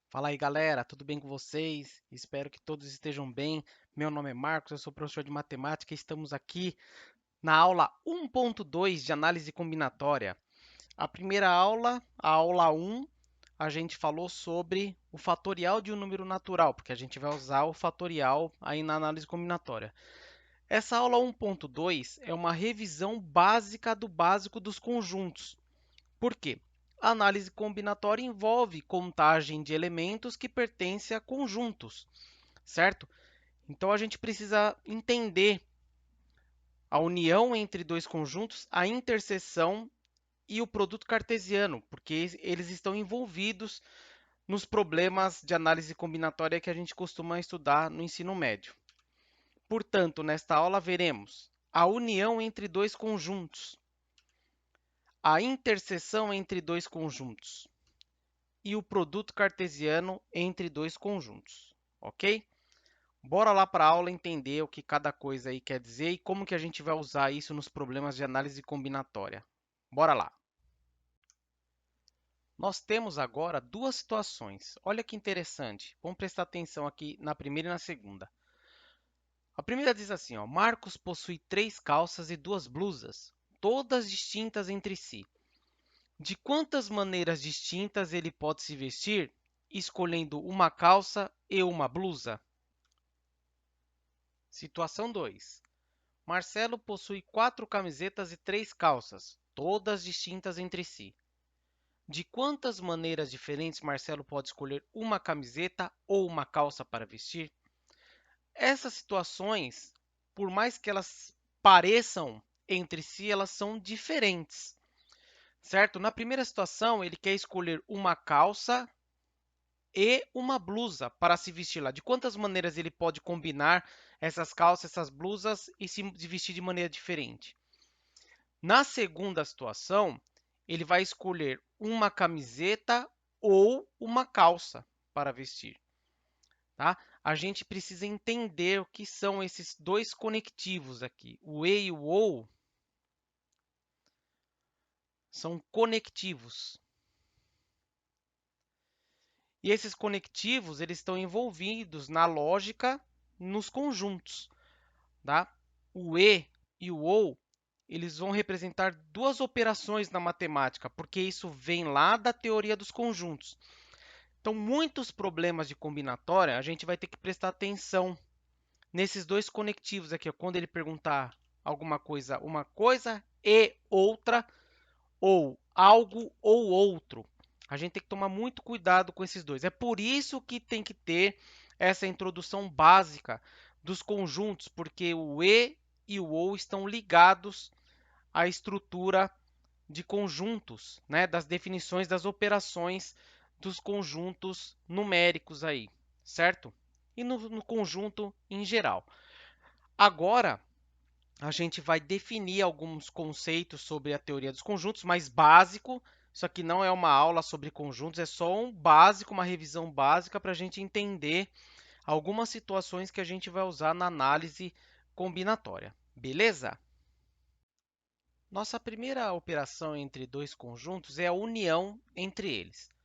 Fala aí, galera, tudo bem com vocês? Espero que todos estejam bem. Meu nome é Marcos, eu sou professor de matemática e estamos aqui na aula 1.2 de análise combinatória. A primeira aula, a aula 1, a gente falou sobre o fatorial de um número natural, porque a gente vai usar o fatorial aí na análise combinatória. Essa aula 1.2 é uma revisão básica do básico dos conjuntos. Por quê? A análise combinatória envolve contagem de elementos que pertencem a conjuntos, certo? Então, a gente precisa entender a união entre dois conjuntos, a interseção e o produto cartesiano, porque eles estão envolvidos nos problemas de análise combinatória que a gente costuma estudar no ensino médio. Portanto, nesta aula veremos a união entre dois conjuntos, a interseção entre dois conjuntos e o produto cartesiano entre dois conjuntos, ok? Bora lá para a aula entender o que cada coisa aí quer dizer e como que a gente vai usar isso nos problemas de análise combinatória. Bora lá. Nós temos agora duas situações. Olha que interessante. Vamos prestar atenção aqui na primeira e na segunda. A primeira diz assim, ó, Marcos possui 3 calças e 2 blusas, todas distintas entre si. De quantas maneiras distintas ele pode se vestir, escolhendo uma calça e uma blusa? Situação 2. Marcelo possui 4 camisetas e 3 calças, todas distintas entre si. De quantas maneiras diferentes Marcelo pode escolher uma camiseta ou uma calça para vestir? Essas situações, por mais que elas pareçam entre si, elas são diferentes, certo? Na primeira situação, ele quer escolher uma calça e uma blusa para se vestir lá. De quantas maneiras ele pode combinar essas calças, essas blusas e se vestir de maneira diferente? Na segunda situação, ele vai escolher uma camiseta ou uma calça para vestir, tá? A gente precisa entender o que são esses dois conectivos aqui. O e e o ou são conectivos. E esses conectivos, eles estão envolvidos na lógica nos conjuntos, tá? O e o ou, eles vão representar duas operações na matemática, porque isso vem lá da teoria dos conjuntos. Então, muitos problemas de combinatória, a gente vai ter que prestar atenção nesses dois conectivos aqui, ó, quando ele perguntar alguma coisa, uma coisa e outra, ou algo ou outro. A gente tem que tomar muito cuidado com esses dois. É por isso que tem que ter essa introdução básica dos conjuntos, porque o e o ou estão ligados à estrutura de conjuntos, né, das definições das operações dos conjuntos numéricos aí, certo? E no conjunto em geral. Agora, a gente vai definir alguns conceitos sobre a teoria dos conjuntos, mais básico. Isso aqui não é uma aula sobre conjuntos, é só um básico, uma revisão básica para a gente entender algumas situações que a gente vai usar na análise combinatória. Beleza? Nossa primeira operação entre dois conjuntos é a união entre eles.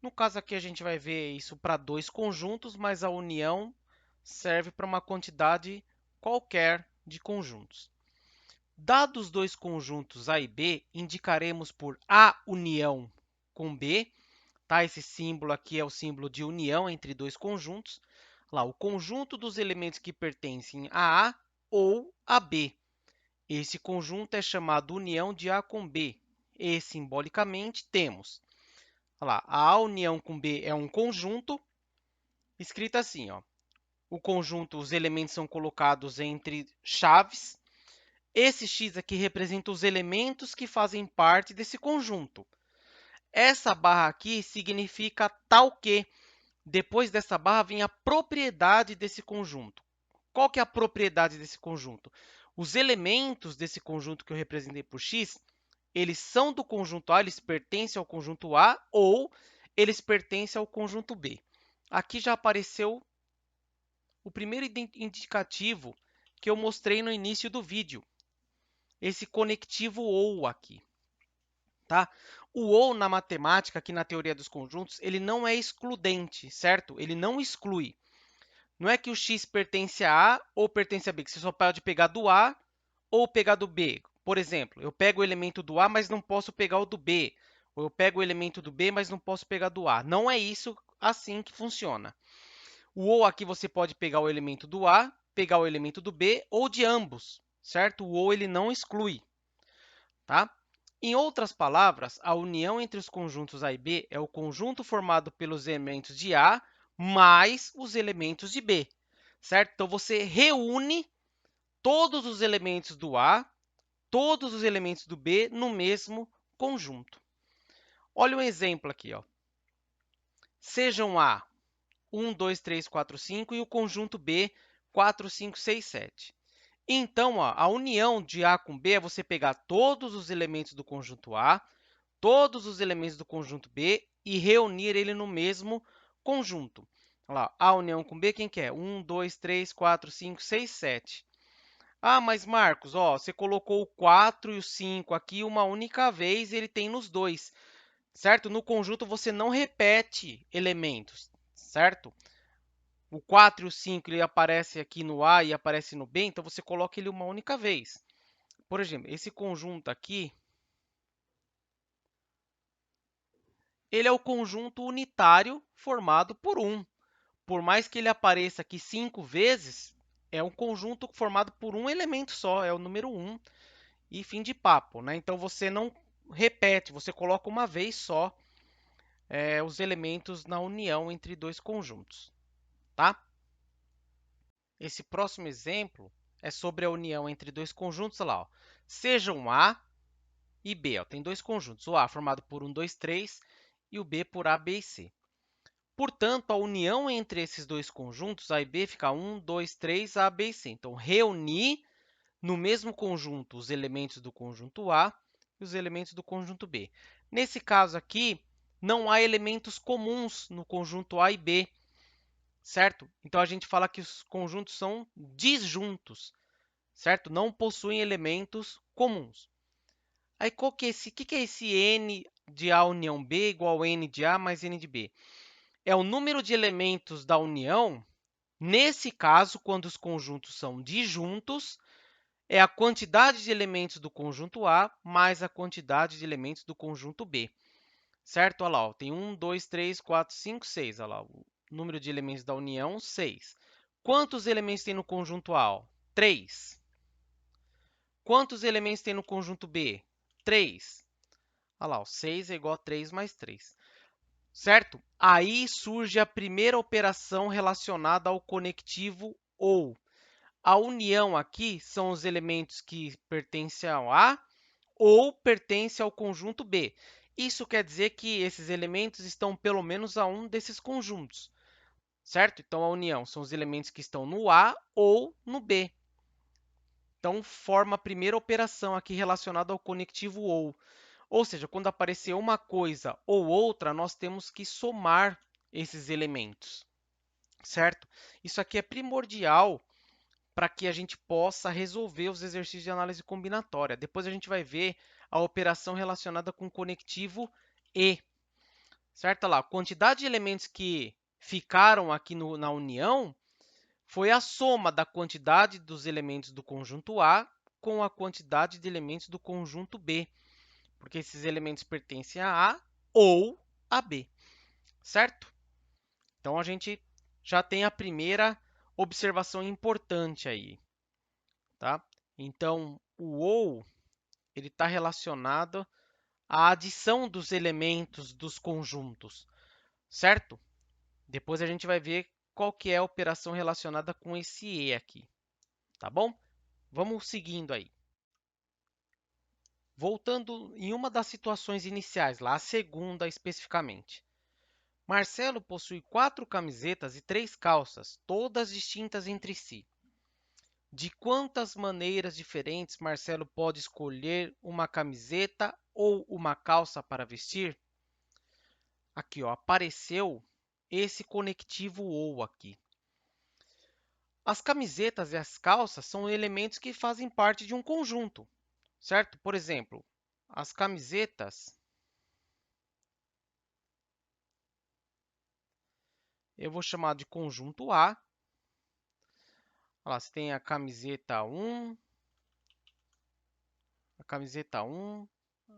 No caso aqui, a gente vai ver isso para dois conjuntos, mas a união serve para uma quantidade qualquer de conjuntos. Dados dois conjuntos A e B, indicaremos por A união com B. Tá? Esse símbolo aqui é o símbolo de união entre dois conjuntos. Lá, o conjunto dos elementos que pertencem a A ou a B. Esse conjunto é chamado união de A com B. E, simbolicamente, temos lá, a A união com B é um conjunto, escrito assim, ó. O conjunto, os elementos são colocados entre chaves. Esse x aqui representa os elementos que fazem parte desse conjunto. Essa barra aqui significa tal que. Depois dessa barra vem a propriedade desse conjunto. Qual que é a propriedade desse conjunto? Os elementos desse conjunto que eu representei por x, eles são do conjunto A, eles pertencem ao conjunto A ou eles pertencem ao conjunto B. Aqui já apareceu o primeiro indicativo que eu mostrei no início do vídeo, esse conectivo OU aqui. tá? O ou na matemática, aqui na teoria dos conjuntos, ele não é excludente, certo? Ele não exclui. Não é que o x pertence a A ou pertence a B, que você só pode pegar do A ou pegar do B. Por exemplo, eu pego o elemento do A, mas não posso pegar o do B. Ou eu pego o elemento do B, mas não posso pegar do A. Não é isso assim que funciona. O ou aqui você pode pegar o elemento do A, pegar o elemento do B ou de ambos, certo? O ou ele não exclui, tá? Em outras palavras, a união entre os conjuntos A e B é o conjunto formado pelos elementos de A mais os elementos de B, certo? Então, você reúne todos os elementos do A, todos os elementos do B no mesmo conjunto. Olha um exemplo aqui, ó. Sejam A 1, 2, 3, 4, 5 e o conjunto B 4, 5, 6, 7. Então, ó, a união de A com B é você pegar todos os elementos do conjunto A, todos os elementos do conjunto B e reunir ele no mesmo conjunto. Olha lá, A união com B, quem que é? 1, 2, 3, 4, 5, 6, 7. Ah, mas Marcos, ó, você colocou o 4 e o 5 aqui uma única vez e ele tem nos dois, certo? No conjunto você não repete elementos, certo? O 4 e o 5 ele aparece aqui no A e aparece no B, então você coloca ele uma única vez. Por exemplo, esse conjunto aqui, ele é o conjunto unitário formado por 1. Por mais que ele apareça aqui 5 vezes, é um conjunto formado por um elemento só, é o número 1 e fim de papo, né? Então, você não repete, você coloca uma vez só os elementos na união entre dois conjuntos, tá? Esse próximo exemplo é sobre a união entre dois conjuntos, olha lá, ó. Sejam A e B, ó, tem dois conjuntos, o A formado por 1, 2, 3 e o B por A, B e C. Portanto, a união entre esses dois conjuntos, A e B, fica 1, 2, 3, A, B e C. Então, reunir no mesmo conjunto os elementos do conjunto A e os elementos do conjunto B. Nesse caso aqui, não há elementos comuns no conjunto A e B, certo? Então, a gente fala que os conjuntos são disjuntos, certo? Não possuem elementos comuns. Aí, que é esse N de A união B igual a N de A mais N de B? É o número de elementos da união. Nesse caso, quando os conjuntos são disjuntos, é a quantidade de elementos do conjunto A mais a quantidade de elementos do conjunto B. Certo? Olha lá, ó, tem 1, 2, 3, 4, 5, 6. Olha lá, o número de elementos da união, 6. Quantos elementos tem no conjunto A? Ó? 3. Quantos elementos tem no conjunto B? 3. Olha lá, ó, 6 é igual a 3 mais 3. Certo? Aí surge a primeira operação relacionada ao conectivo OU. A união aqui são os elementos que pertencem ao A ou pertencem ao conjunto B. Isso quer dizer que esses elementos estão pelo menos a um desses conjuntos, certo? Então, a união são os elementos que estão no A ou no B. Então, forma a primeira operação aqui relacionada ao conectivo OU. Ou seja, quando aparecer uma coisa ou outra, nós temos que somar esses elementos, certo? Isso aqui é primordial para que a gente possa resolver os exercícios de análise combinatória. Depois a gente vai ver a operação relacionada com o conectivo E, certo? Olha lá, a quantidade de elementos que ficaram aqui na união foi a soma da quantidade dos elementos do conjunto A com a quantidade de elementos do conjunto B, porque esses elementos pertencem a A ou a B, certo? Então, a gente já tem a primeira observação importante aí, tá? Então, o ou ele está relacionado à adição dos elementos dos conjuntos, certo? Depois a gente vai ver qual que é a operação relacionada com esse e aqui, tá bom? Vamos seguindo aí. Voltando em uma das situações iniciais, lá a segunda especificamente. Marcelo possui 4 camisetas e 3 calças, todas distintas entre si. De quantas maneiras diferentes Marcelo pode escolher uma camiseta ou uma calça para vestir? Aqui, ó, apareceu esse conectivo ou aqui. As camisetas e as calças são elementos que fazem parte de um conjunto, certo? Por exemplo, as camisetas eu vou chamar de conjunto A. Olha lá, você tem a camiseta 1, a camiseta 1,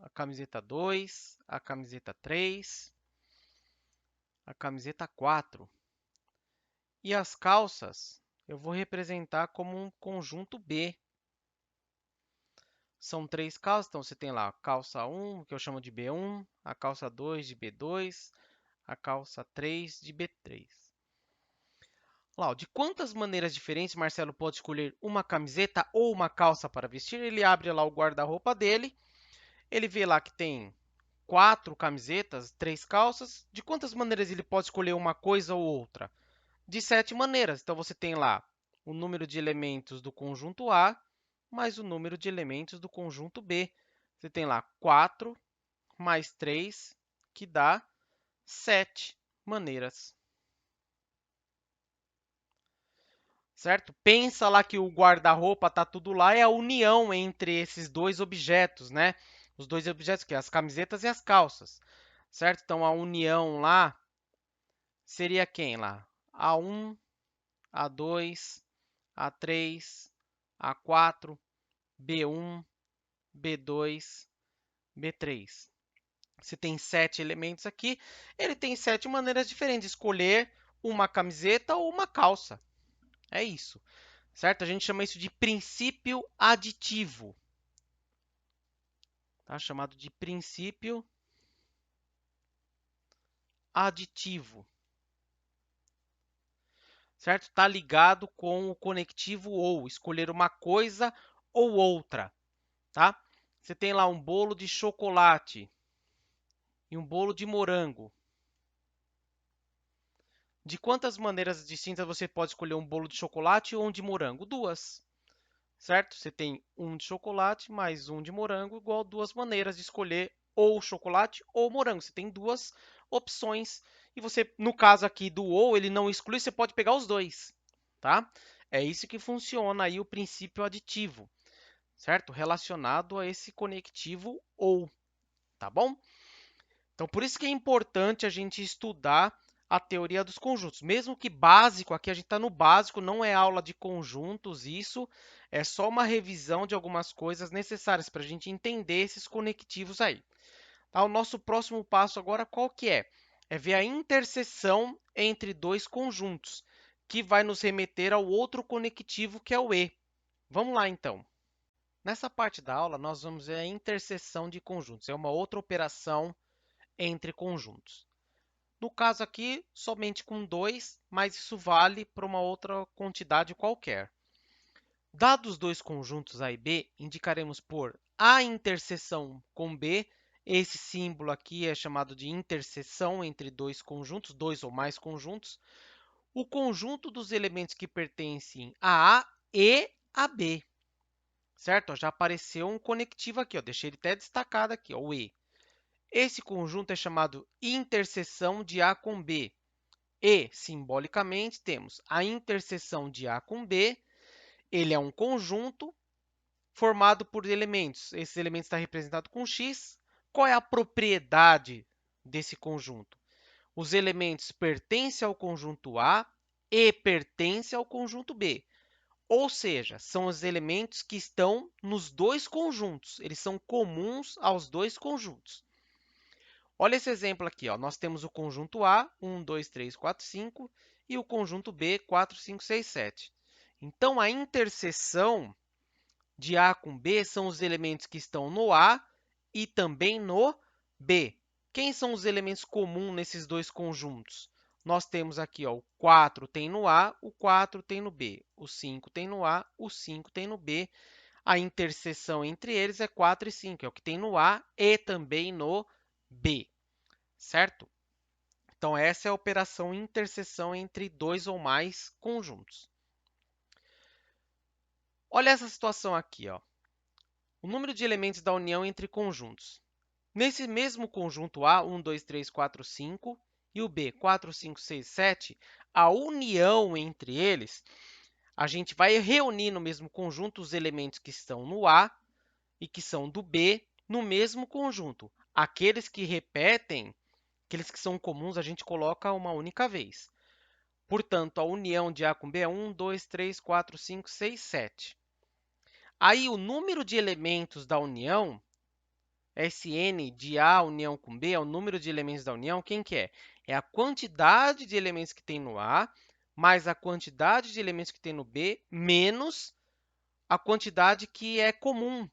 a camiseta 2, a camiseta 3, a camiseta 4. E as calças eu vou representar como um conjunto B. São 3 calças, então você tem lá a calça 1, que eu chamo de B1, a calça 2 de B2, a calça 3 de B3. Lá, de quantas maneiras diferentes Marcelo pode escolher uma camiseta ou uma calça para vestir? Ele abre lá o guarda-roupa dele, ele vê lá que tem 4 camisetas, 3 calças. De quantas maneiras ele pode escolher uma coisa ou outra? De 7 maneiras. Então, você tem lá o número de elementos do conjunto A mais o número de elementos do conjunto B. Você tem lá 4 mais 3, que dá 7 maneiras. Certo? Pensa lá que o guarda-roupa está tudo lá, é a união entre esses dois objetos, né? Os dois objetos, que é as camisetas e as calças, certo? Então, a união lá seria quem lá? A1, A2, A3, A4, B1, B2, B3. Você tem 7 elementos aqui, ele tem 7 maneiras diferentes de escolher uma camiseta ou uma calça. É isso, certo? A gente chama isso de princípio aditivo, tá? Chamado de princípio aditivo, certo? Está ligado com o conectivo ou, escolher uma coisa ou outra, tá? Você tem lá um bolo de chocolate e um bolo de morango. De quantas maneiras distintas você pode escolher um bolo de chocolate ou um de morango? Duas, certo? Você tem um de chocolate mais um de morango, igual duas maneiras de escolher ou chocolate ou morango. Você tem duas opções. E você, no caso aqui do ou, ele não exclui, você pode pegar os dois, tá? É isso que funciona aí o princípio aditivo, certo? Relacionado a esse conectivo ou, tá bom? Então, por isso que é importante a gente estudar a teoria dos conjuntos. Mesmo que básico, aqui a gente está no básico, não é aula de conjuntos, isso é só uma revisão de algumas coisas necessárias para a gente entender esses conectivos aí. Tá? O nosso próximo passo agora qual que é? É ver a interseção entre dois conjuntos, que vai nos remeter ao outro conectivo, que é o E. Vamos lá, então. Nessa parte da aula, nós vamos ver a interseção de conjuntos. É uma outra operação entre conjuntos. No caso aqui, somente com 2, mas isso vale para uma outra quantidade qualquer. Dados dois conjuntos A e B, indicaremos por A interseção com B. Esse símbolo aqui é chamado de interseção entre dois conjuntos, dois ou mais conjuntos. O conjunto dos elementos que pertencem a A e a B. Certo? Já apareceu um conectivo aqui, ó. Deixei ele até destacado aqui, ó, o E. Esse conjunto é chamado interseção de A com B. E, simbolicamente, temos a interseção de A com B. Ele é um conjunto formado por elementos. Esses elementos estão representados com X. Qual é a propriedade desse conjunto? Os elementos pertencem ao conjunto A e pertencem ao conjunto B. Ou seja, são os elementos que estão nos dois conjuntos. Eles são comuns aos dois conjuntos. Olha esse exemplo aqui, ó. Nós temos o conjunto A, 1, 2, 3, 4, 5, e o conjunto B, 4, 5, 6, 7. Então, a interseção de A com B são os elementos que estão no A e também no B. Quem são os elementos comuns nesses dois conjuntos? Nós temos aqui, ó, o 4 tem no A, o 4 tem no B. O 5 tem no A, o 5 tem no B. A interseção entre eles é 4 e 5, é o que tem no A e também no B, certo? Então, essa é a operação interseção entre dois ou mais conjuntos. Olha essa situação aqui, ó. O número de elementos da união entre conjuntos. Nesse mesmo conjunto A, 1, 2, 3, 4, 5, e o B, 4, 5, 6, 7, a união entre eles, a gente vai reunir no mesmo conjunto os elementos que estão no A e que são do B no mesmo conjunto. Aqueles que repetem, aqueles que são comuns, a gente coloca uma única vez. Portanto, a união de A com B é 1, 2, 3, 4, 5, 6, 7. Aí, o número de elementos da união, Sn de A união com B, é o número de elementos da união, quem que é? É a quantidade de elementos que tem no A, mais a quantidade de elementos que tem no B, menos a quantidade que é comum.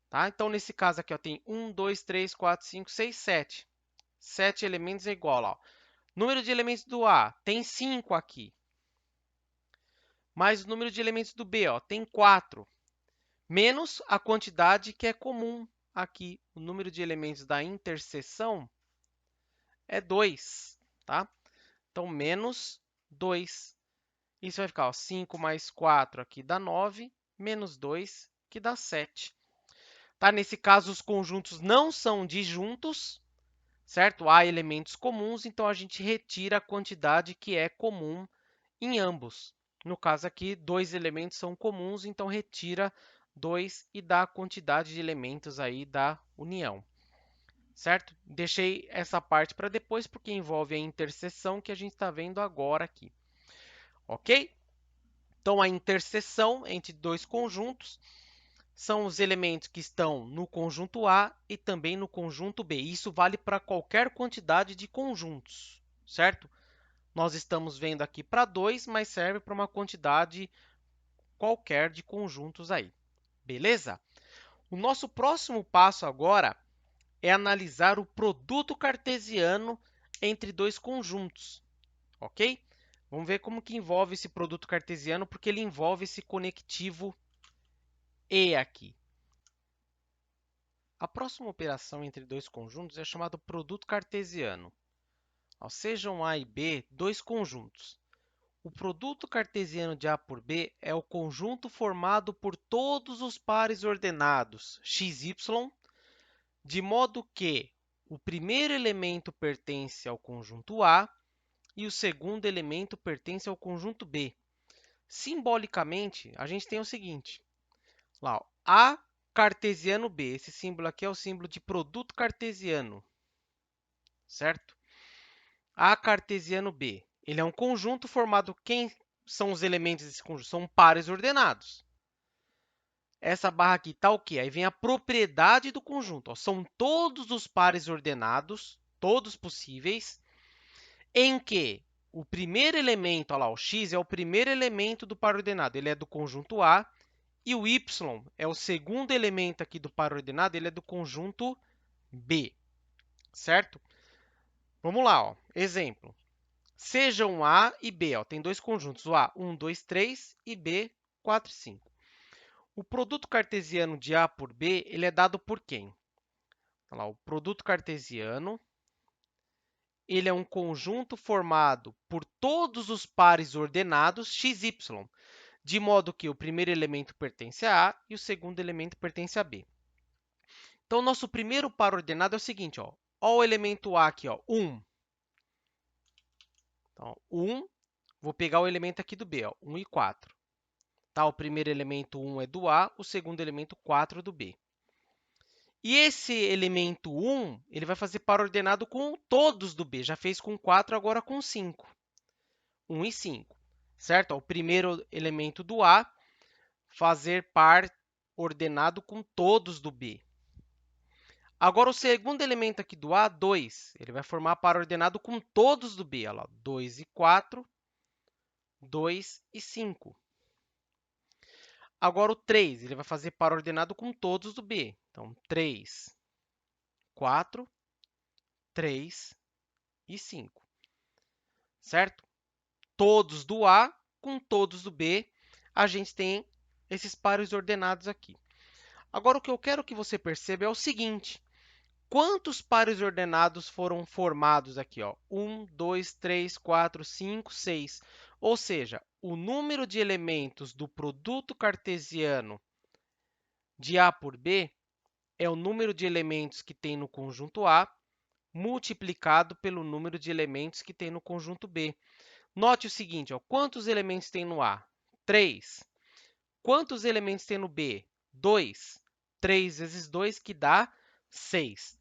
Tá? Então, nesse caso aqui, ó, tem 1, 2, 3, 4, 5, 6, 7. 7 elementos é igual, ó. Número de elementos do A, tem 5 aqui. Mais o número de elementos do B, ó, tem 4. Menos a quantidade que é comum aqui. O número de elementos da interseção é 2, tá? Então, menos 2. Isso vai ficar, ó, 5 mais 4 aqui dá 9, menos 2, que dá 7. Tá? Nesse caso, os conjuntos não são disjuntos, certo? Há elementos comuns, então a gente retira a quantidade que é comum em ambos. No caso aqui, 2 elementos são comuns, então retira 2 e dá a quantidade de elementos aí da união, certo? Deixei essa parte para depois, porque envolve a interseção que a gente está vendo agora aqui, ok? Então, a interseção entre dois conjuntos são os elementos que estão no conjunto A e também no conjunto B. Isso vale para qualquer quantidade de conjuntos, certo? Nós estamos vendo aqui para 2, mas serve para uma quantidade qualquer de conjuntos aí, beleza? O nosso próximo passo agora é analisar o produto cartesiano entre dois conjuntos, ok? Vamos ver como que envolve esse produto cartesiano, porque ele envolve esse conectivo E aqui. A próxima operação entre dois conjuntos é chamada produto cartesiano. Sejam A e B dois conjuntos. O produto cartesiano de A por B é o conjunto formado por todos os pares ordenados x, y, de modo que o primeiro elemento pertence ao conjunto A e o segundo elemento pertence ao conjunto B. Simbolicamente, a gente tem o seguinte, lá, ó, A cartesiano B, esse símbolo aqui é o símbolo de produto cartesiano, certo? A cartesiano B, ele é um conjunto formado, quem são os elementos desse conjunto? São pares ordenados. Essa barra aqui está o quê? Aí vem a propriedade do conjunto. Ó, são todos os pares ordenados, todos possíveis, em que o primeiro elemento, olha lá, o x é o primeiro elemento do par ordenado, ele é do conjunto A, e o y é o segundo elemento aqui do par ordenado, ele é do conjunto B, certo? Vamos lá, ó. Exemplo. Sejam A e B, ó, tem dois conjuntos, o A 1, 2, 3 e B 4, 5. O produto cartesiano de A por B, ele é dado por quem? Olha lá, o produto cartesiano, ele é um conjunto formado por todos os pares ordenados x, y, de modo que o primeiro elemento pertence a A e o segundo elemento pertence a B. Então, nosso primeiro par ordenado é o seguinte, ó o elemento A aqui, ó, 1. Então, 1, vou pegar o elemento aqui do B, ó, 1 e 4. Tá? O primeiro elemento 1 é do A, o segundo elemento 4 do B. E esse elemento 1, ele vai fazer par ordenado com todos do B. Já fez com 4, agora com 5. 1 e 5, certo? O primeiro elemento do A, fazer par ordenado com todos do B. Agora, o segundo elemento aqui do A, 2, ele vai formar par ordenado com todos do B. Olha lá, 2 e 4, 2 e 5. Agora, o 3, ele vai fazer par ordenado com todos do B. Então, 3, 4, 3 e 5, certo? Todos do A com todos do B, a gente tem esses pares ordenados aqui. Agora, o que eu quero que você perceba é o seguinte, quantos pares ordenados foram formados aqui? 1, 2, 3, 4, 5, 6. Ou seja, o número de elementos do produto cartesiano de A por B é o número de elementos que tem no conjunto A multiplicado pelo número de elementos que tem no conjunto B. Note o seguinte, quantos elementos tem no A? 3. Quantos elementos tem no B? 2. 3 vezes 2, que dá 6.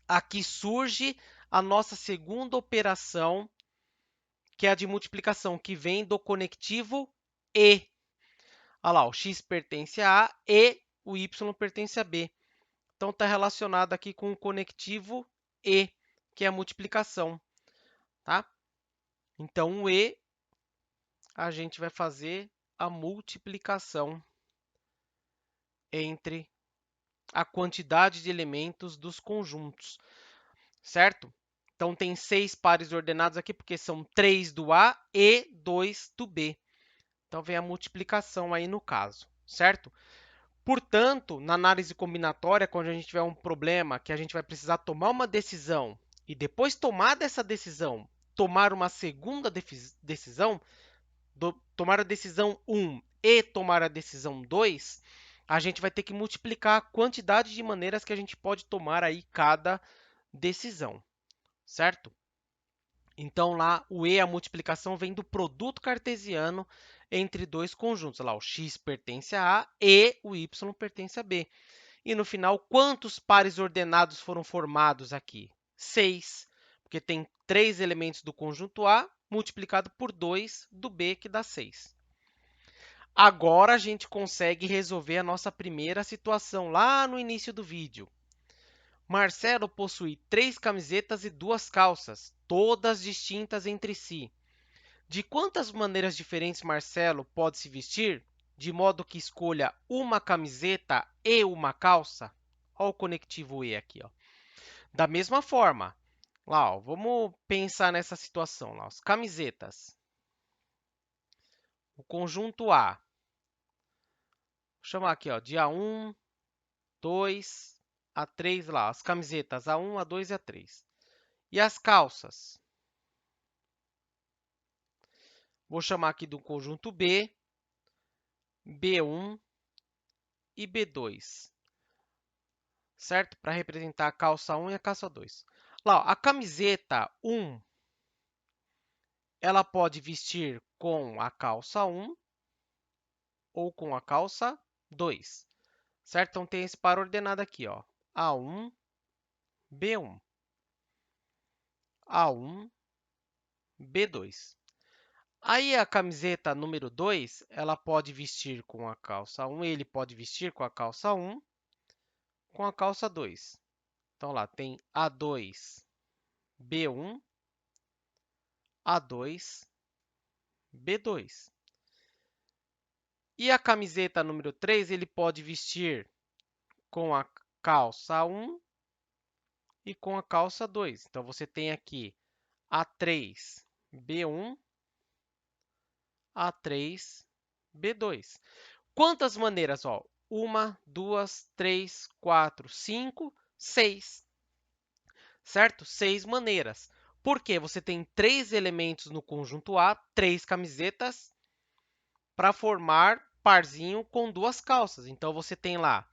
Aqui surge a nossa segunda operação que é a de multiplicação, que vem do conectivo E. Olha lá, o x pertence a A e o y pertence a B. Então, está relacionado aqui com o conectivo E, que é a multiplicação. Tá? Então, o E, a gente vai fazer a multiplicação entre a quantidade de elementos dos conjuntos, certo? Então, tem 6 pares ordenados aqui, porque são 3 do A e 2 do B. Então, vem a multiplicação aí no caso, certo? Portanto, na análise combinatória, quando a gente tiver um problema que a gente vai precisar tomar uma decisão e depois tomar dessa decisão, tomar uma segunda decisão, tomar a decisão 1 e tomar a decisão 2, a gente vai ter que multiplicar a quantidade de maneiras que a gente pode tomar aí cada decisão, certo? Então, lá, o E, a multiplicação, vem do produto cartesiano entre dois conjuntos. Lá, o x pertence a A e o y pertence a B. E, no final, quantos pares ordenados foram formados aqui? 6, porque tem 3 elementos do conjunto A multiplicado por 2 do B, que dá 6. Agora, a gente consegue resolver a nossa primeira situação lá no início do vídeo. Marcelo possui 3 camisetas e 2 calças, todas distintas entre si. De quantas maneiras diferentes Marcelo pode se vestir, de modo que escolha uma camiseta e uma calça? Olha o conectivo E aqui. Ó. Da mesma forma, lá, ó, vamos pensar nessa situação. Lá, as camisetas. O conjunto A. Vou chamar aqui ó, de A1, 2, A3, lá, as camisetas A1, A2 e A3. E as calças? Vou chamar aqui do conjunto B, B1 e B2, certo? Para representar a calça 1 e a calça 2. Lá, ó, a camiseta 1, ela pode vestir com a calça 1 ou com a calça 2, certo? Então, tem esse par ordenado aqui, ó, A1, B1, A1, B2. Aí, a camiseta número 2, ela pode vestir com a calça 1, ele pode vestir com a calça 1, com a calça 2. Então, lá tem A2, B1, A2, B2. E a camiseta número 3, ele pode vestir com a calça 1 e com a calça 2. Então, você tem aqui A3, B1, A3, B2. Quantas maneiras? Ó, 1, 2, 3, 4, 5, 6. Certo? 6 maneiras. Por quê? Você tem 3 elementos no conjunto A, 3 camisetas, para formar parzinho com 2 calças. Então, você tem lá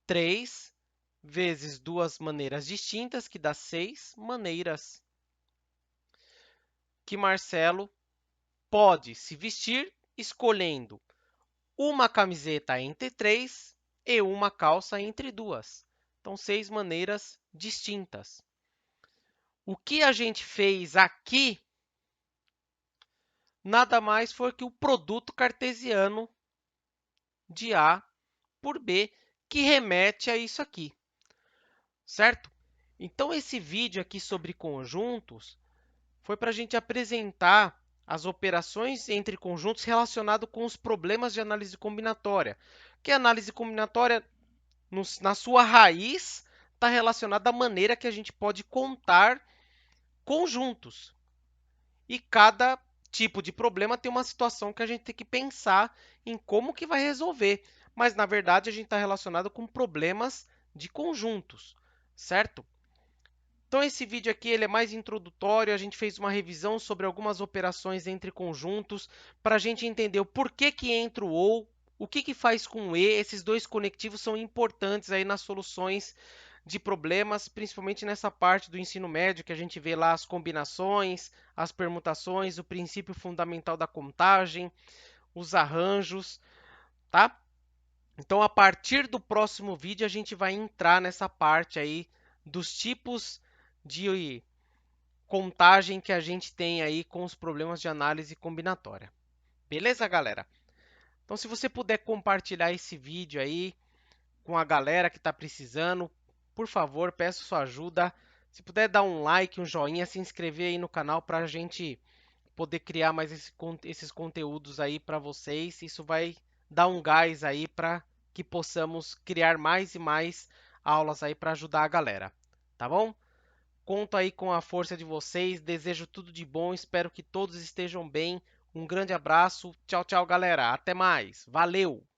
3 vezes 2 maneiras distintas, que dá 6 maneiras que Marcelo pode se vestir escolhendo uma camiseta entre 3 e uma calça entre 2. Então, 6 maneiras distintas. O que a gente fez aqui nada mais foi que o produto cartesiano de A por B, que remete a isso aqui, certo? Então, esse vídeo aqui sobre conjuntos foi para a gente apresentar as operações entre conjuntos relacionado com os problemas de análise combinatória, que a análise combinatória, na sua raiz, está relacionada à maneira que a gente pode contar conjuntos. E cada tipo de problema tem uma situação que a gente tem que pensar em como que vai resolver. Mas, na verdade, a gente está relacionado com problemas de conjuntos, certo? Então, esse vídeo aqui ele é mais introdutório, a gente fez uma revisão sobre algumas operações entre conjuntos, para a gente entender o porquê que entra o OU, o que faz com o E. Esses dois conectivos são importantes aí nas soluções de problemas, principalmente nessa parte do ensino médio, que a gente vê lá as combinações, as permutações, o princípio fundamental da contagem, os arranjos, tá? Então, a partir do próximo vídeo, a gente vai entrar nessa parte aí dos tipos de contagem que a gente tem aí com os problemas de análise combinatória. Beleza, galera? Então, se você puder compartilhar esse vídeo aí com a galera que está precisando, por favor, peço sua ajuda. Se puder dar um like, um joinha, se inscrever aí no canal para a gente poder criar mais esses conteúdos aí para vocês. Isso vai dar um gás aí para que possamos criar mais e mais aulas aí para ajudar a galera, tá bom? Conto aí com a força de vocês, desejo tudo de bom, espero que todos estejam bem. Um grande abraço, tchau, tchau, galera. Até mais. Valeu!